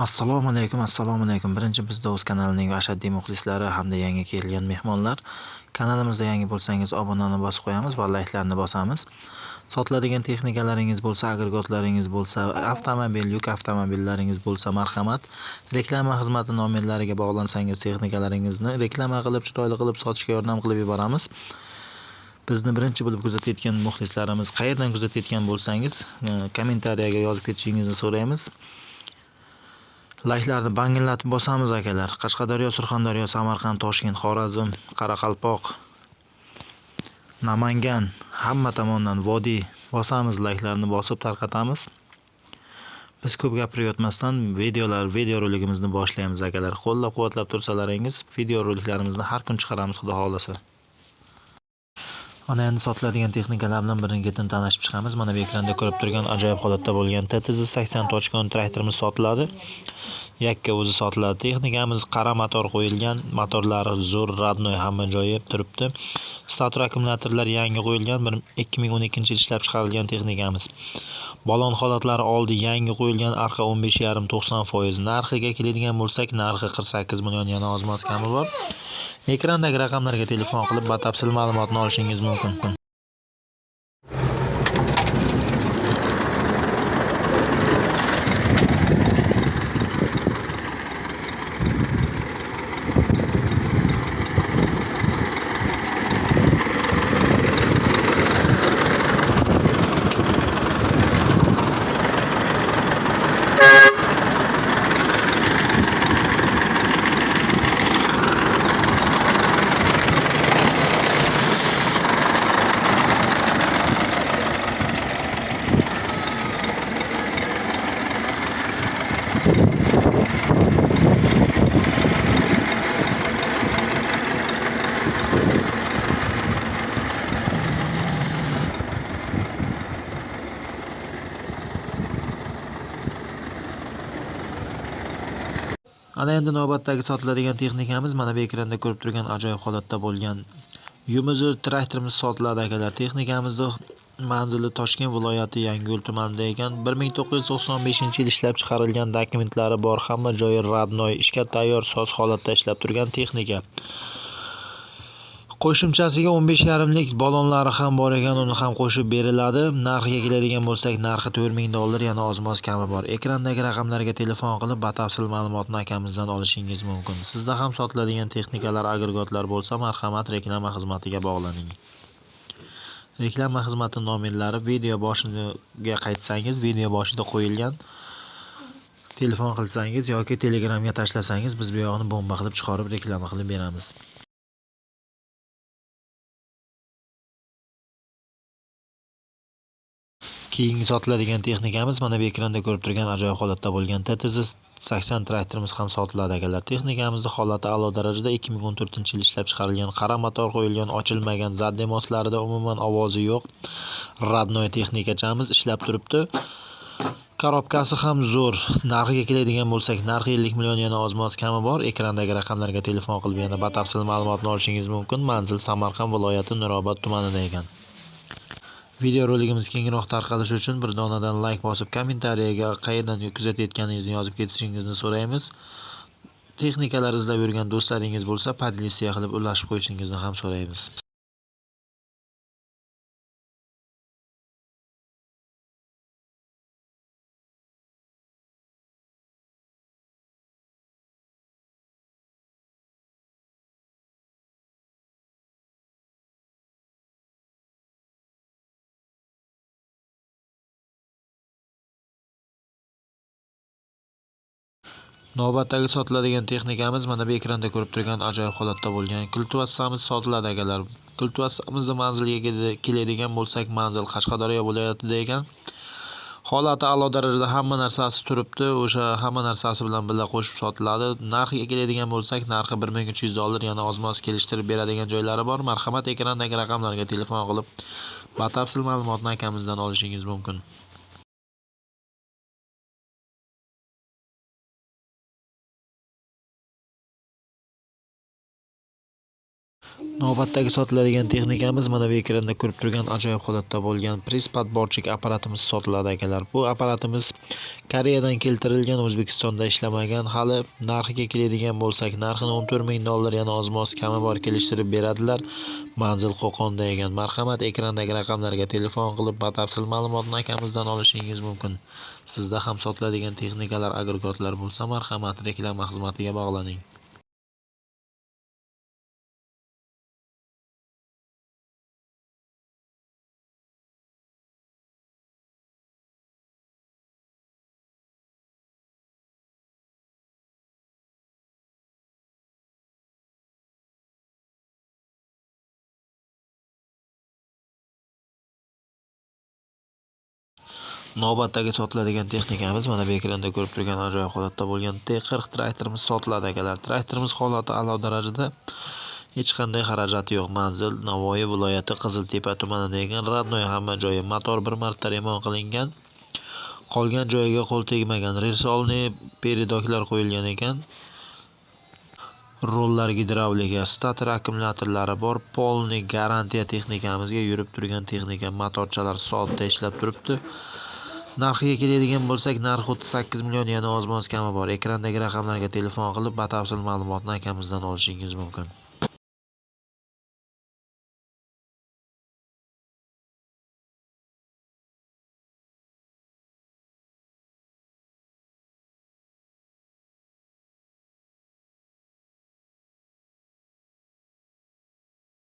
Assalomu alaykum. Birinchi bizda o'z kanalining ashaddiy muxlislari hamda yangi kelgan mehmonlar. Kanalimizda yangi bo'lsangiz obunani bosib qo'yamiz va layklarni bosamiz. Sotiladigan texnikalaringiz bo'lsa, agregatlaringiz bo'lsa, avtomobil, yuk avtomobillaringiz bo'lsa, marhamat, reklama xizmati nomerlariga bog'lansangiz texnikalaringizni reklama qilib, chiroyli qilib sotishga yordam qilib yuboramiz. Bizni birinchi bo'lib kuzatayotgan muxlislarimiz qayerdan kuzatayotgan bo'lsangiz, kommentariyaga yozib ketishingizni so'raymiz. Layklarni bangillatib bosamiz akalar. Qashqadaryo, Surxondaryo, Samarqand, Toshkent, Xorazm, Qoraqalpoq, Namangan hamma tomondan vodiy bosamiz, layklarni bosib tarqatamiz. Biz ko'p gapirib yotmasdan video roligimizni boshlaymiz akalar. Qo'llab-quvvatlab tursalaringiz, video roliklarimizni har kun chiqaramiz xudo xolasa. Ana endi sotiladigan texnikalar bilan birin-ketin tanishib chiqamiz. Mana bu ekranda ko'rib turgan ajoyib holatda bo'lgan TTZ 80 Tochkon traktorimiz sotiladi. Yakka o'zi sotiladi. Texnikamiz qara motor qo'yilgan, motorlari zo'r, radnoy, hamma joyi turibdi. Stator akkumulyatorlar yangi qo'yilgan, 2012-yil ishlab chiqarilgan texnikamiz. Balon holatlari oldi yangi qo'yilgan, arqa 15,5-90%. Narxiga keladigan bo'lsak, narxi 48 million, yana oz-moz kami bor. Ekrandagi raqamlarga telefon qilib batafsil ma'lumotni olishingiz mumkin. Ana endi navbatdagi sotiladigan texnikamiz mana bu ekranda ko'rib turgan ajoyib holatda bo'lgan Yumuzi traktorimiz sotiladi akalar. Texnikamizning manzili Toshkent viloyati Yangiyo'l tumanida ekan. 1995-yil ishlab chiqarilgan dokumentlari bor, hamma joyi radnoy, ishga tayyor, soz holatda ishlab turgan texnika. Qo'shimchasiga 15,5lik balonlari ham bor ekan, uni ham qo'shib beriladi. Narxiga keladigan bo'lsak, narxi $4000, yana oz-moz kami bor. Ekrandagi raqamlarga telefon qilib batafsil ma'lumotni akamizdan olishingiz mumkin. Sizda ham sotiladigan texnikalar, agregatlar bo'lsa, marhamat, reklama xizmatiga bog'laning. Reklama xizmati nomerlari video boshiga qaytsangiz, video boshida qo'yilgan. Telefon qilsangiz yoki Telegramga tashlasangiz, biz bu yoqni bomba qilib chiqarib reklama qilib beramiz. Keyingi sotiladigan texnikamiz mana bu ekranda ko'rib turgan ajoyib holatda bo'lgan TTZ 80 traktorimiz ham sotiladi akalar. Texnikamizning holati a'lo darajada, 2014-yil ishlab chiqarilgan, qara motor qo'yilgan, ochilmagan, zaddemoslarida umuman ovozi yo'q. Radnoy texnikachamiz ishlab turibdi. Korobkasi ham zo'r. Narxiga keladigan bo'lsak, narxi 50 million, yana oz-moz kami bor. Ekrandagi raqamlarga telefon qilib yana batafsil ma'lumotni olishingiz mumkin. Manzil Samarqand viloyati Nurobod tumanida ekan. Video roligimiz kengroq tarqalishi uchun bir donadan layk bosib, kommentariyaga qayerdan kuzatayotganingizni yozib ketishingizni so'raymiz. Texnikalar izlab yurgan do'stlaringiz bo'lsa, podlisiya qilib ulashib qo'yishingizni ham so'raymiz. Navbatdagi sotiladigan texnikamiz mana bu ekranda ko'rib turgan ajoyib holatda bo'lgan kultivatsiyamiz sotiladi akalar. Kultivatsiyamizning manziliga keladigan bo'lsak, manzil Qashqadaryo viloyatida ekan. Holati a'lo darajada, hamma narsasi turibdi. O'sha hamma narsasi bilan birga qo'shib sotiladi. Narxiga keladigan bo'lsak, narxi $1300, yana oz-moz kelishtirib beradigan joylari bor. Marhamat, ekrandagi raqamlarga telefon qilib batafsil ma'lumotni akamizdan olishingiz mumkin. Navbatdagi sotiladigan texnikamiz mana bu ekranda ko'rib turgan ajoyib holatda bo'lgan press padborchik apparatimiz sotiladi akalar. Bu apparatimiz Koreyadan keltirilgan, O'zbekistonda ishlamagan. Hali narxiga keladigan bo'lsak, narxini 14 ming dollar, yana oz-moz kami bor, kelishtirib beradilar. Manzil Qo'qonda ekan. Marhamat, ekrandagi raqamlarga telefon qilib batafsil ma'lumotni akamizdan olishingiz mumkin. Sizda ham sotiladigan texnikalar, agregatlar bo'lsa, marhamat, reklama xizmatiga bog'laning. Navbatdagi sotiladigan texnikamiz mana bu ekranda ko'rib turgan ajoyib holatda bo'lgan T40 traktorimiz sotiladi akalar. Traktorimiz holati a'lo darajada, hech qanday xarajati yo'q. Manzil Navoiy viloyati Qiziltepa tumanida ekan. Radnoy hamma joyi. Motor bir marta remont qilingan. Qolgan joyiga qo'l tegmagan. Resolni peredoklar qo'yilgan ekan. Rollar gidravlika, stator akkumulyatorlari bor. Polni garantiya texnikamizga, yurib turgan texnika, motorchalar soatda ishlab turibdi. Narxiga keladigan bo'lsak, narxi 38 million, yana oz-moz kami bor. Ekrandagi raqamlarga telefon qilib batafsil ma'lumotni akamizdan olishingiz mumkin.